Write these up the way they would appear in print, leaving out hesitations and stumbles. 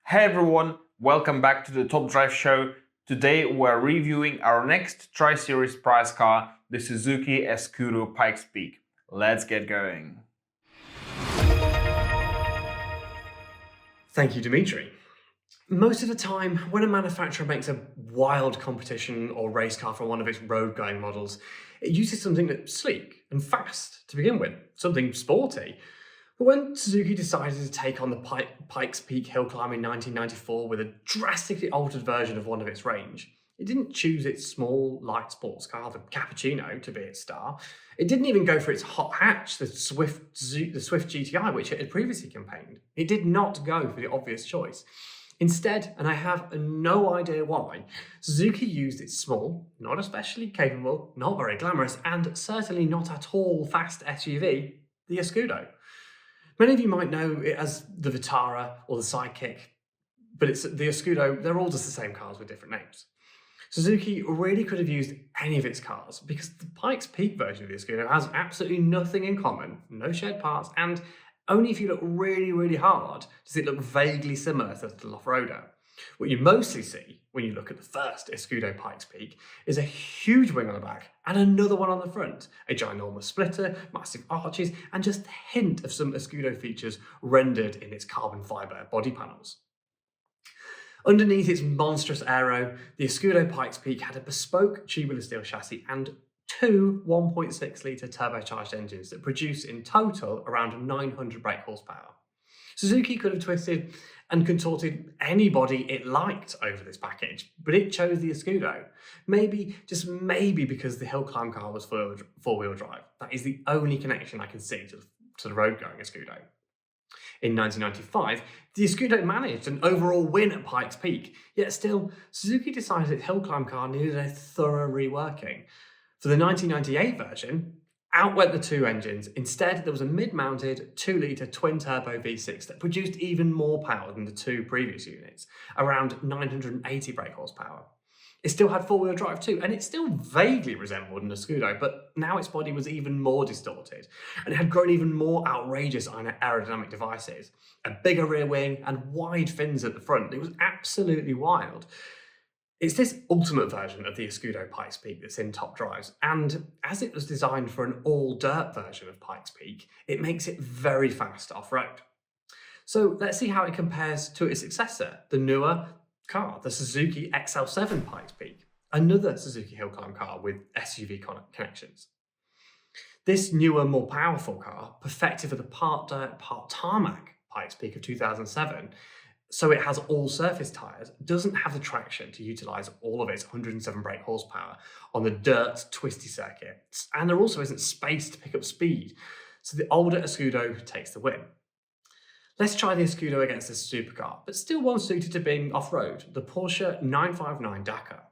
Hey everyone, welcome back to the Top Drive Show. Today we're reviewing our next Tri-Series prize car, the Suzuki Escudo Pikes Peak. Let's get going. Thank you, Dimitri. Most of the time, when a manufacturer makes a wild competition or race car for one of its road-going models, it uses something that's sleek and fast to begin with, something sporty. But when Suzuki decided to take on the Pikes Peak hill climb in 1994 with a drastically altered version of one of its range, it didn't choose its small, light sports car, the Cappuccino, to be its star. It didn't even go for its hot hatch, the Swift GTI, which it had previously campaigned. It did not go for the obvious choice. Instead, and I have no idea why, Suzuki used its small, not especially capable, not very glamorous, and certainly not at all fast SUV, the Escudo. Many of you might know it as the Vitara or the Sidekick, but it's the Escudo. They're all just the same cars with different names. Suzuki really could have used any of its cars because the Pikes Peak version of the Escudo has absolutely nothing in common, no shared parts, and only if you look really, really hard does it look vaguely similar to the little off-roader. What you mostly see when you look at the first Escudo Pikes Peak is a huge wing on the back and another one on the front, a ginormous splitter, massive arches, and just a hint of some Escudo features rendered in its carbon fibre body panels. Underneath its monstrous aero, the Escudo Pikes Peak had a bespoke tubular steel chassis and two 1.6-litre turbocharged engines that produce in total around 900 brake horsepower. Suzuki could have twisted and contorted any body it liked over this package, but it chose the Escudo. Maybe, just maybe because the hill climb car was four-wheel drive. That is the only connection I can see to the road-going Escudo. In 1995, the Escudo managed an overall win at Pikes Peak, yet still, Suzuki decided its hill climb car needed a thorough reworking. For the 1998 version, out went the two engines. Instead, there was a mid-mounted 2-litre twin-turbo V6 that produced even more power than the two previous units, around 980 brake horsepower. It still had four-wheel drive too, and it still vaguely resembled an Escudo, but now its body was even more distorted, and it had grown even more outrageous aerodynamic devices, a bigger rear wing, and wide fins at the front. It was absolutely wild. It's this ultimate version of the Escudo Pikes Peak that's in Top Drives, and as it was designed for an all-dirt version of Pikes Peak, it makes it very fast off-road. So let's see how it compares to its successor, the newer car, the Suzuki XL7 Pikes Peak, another Suzuki hill climb car with SUV connections. This newer, more powerful car, perfected for the part dirt, part tarmac Pikes Peak of 2007, so it has all surface tyres, doesn't have the traction to utilise all of its 107 brake horsepower on the dirt twisty circuits, and there also isn't space to pick up speed, so the older Escudo takes the win. Let's try the Escudo against this supercar, but still one suited to being off-road, the Porsche 959 Dakar.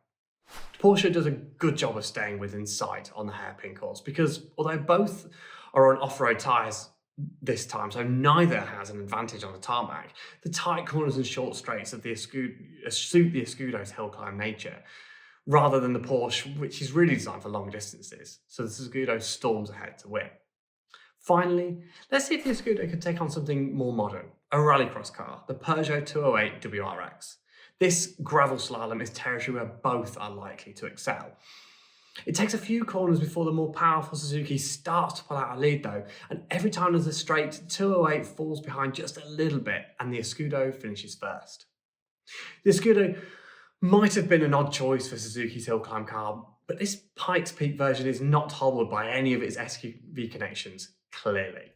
Porsche does a good job of staying within sight on the hairpin course because although both are on off-road tyres this time, so neither has an advantage on the tarmac, the tight corners and short straights of the Escudo suit the Escudo's hill climb nature, rather than the Porsche, which is really designed for long distances, so the Escudo storms ahead to win. Finally, let's see if the Escudo could take on something more modern, a rallycross car, the Peugeot 208 WRX. This gravel slalom is territory where both are likely to excel. It takes a few corners before the more powerful Suzuki starts to pull out a lead though, and every time there's a straight, 208 falls behind just a little bit and the Escudo finishes first. The Escudo might have been an odd choice for Suzuki's hill climb car, but this Pikes Peak version is not hobbled by any of its SUV connections, clearly.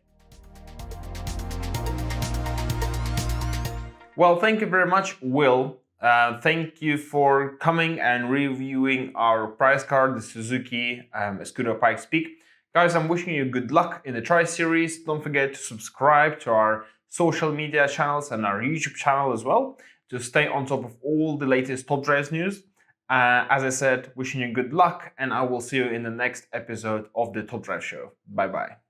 Well, thank you very much, Will. Thank you for coming and reviewing our prize car, the Suzuki Escudo Pikes Peak. Guys, I'm wishing you good luck in the Tri-Series. Don't forget to subscribe to our social media channels and our YouTube channel as well to stay on top of all the latest Top Drives news. As I said, wishing you good luck, and I will see you in the next episode of the Top Drive Show. Bye-bye.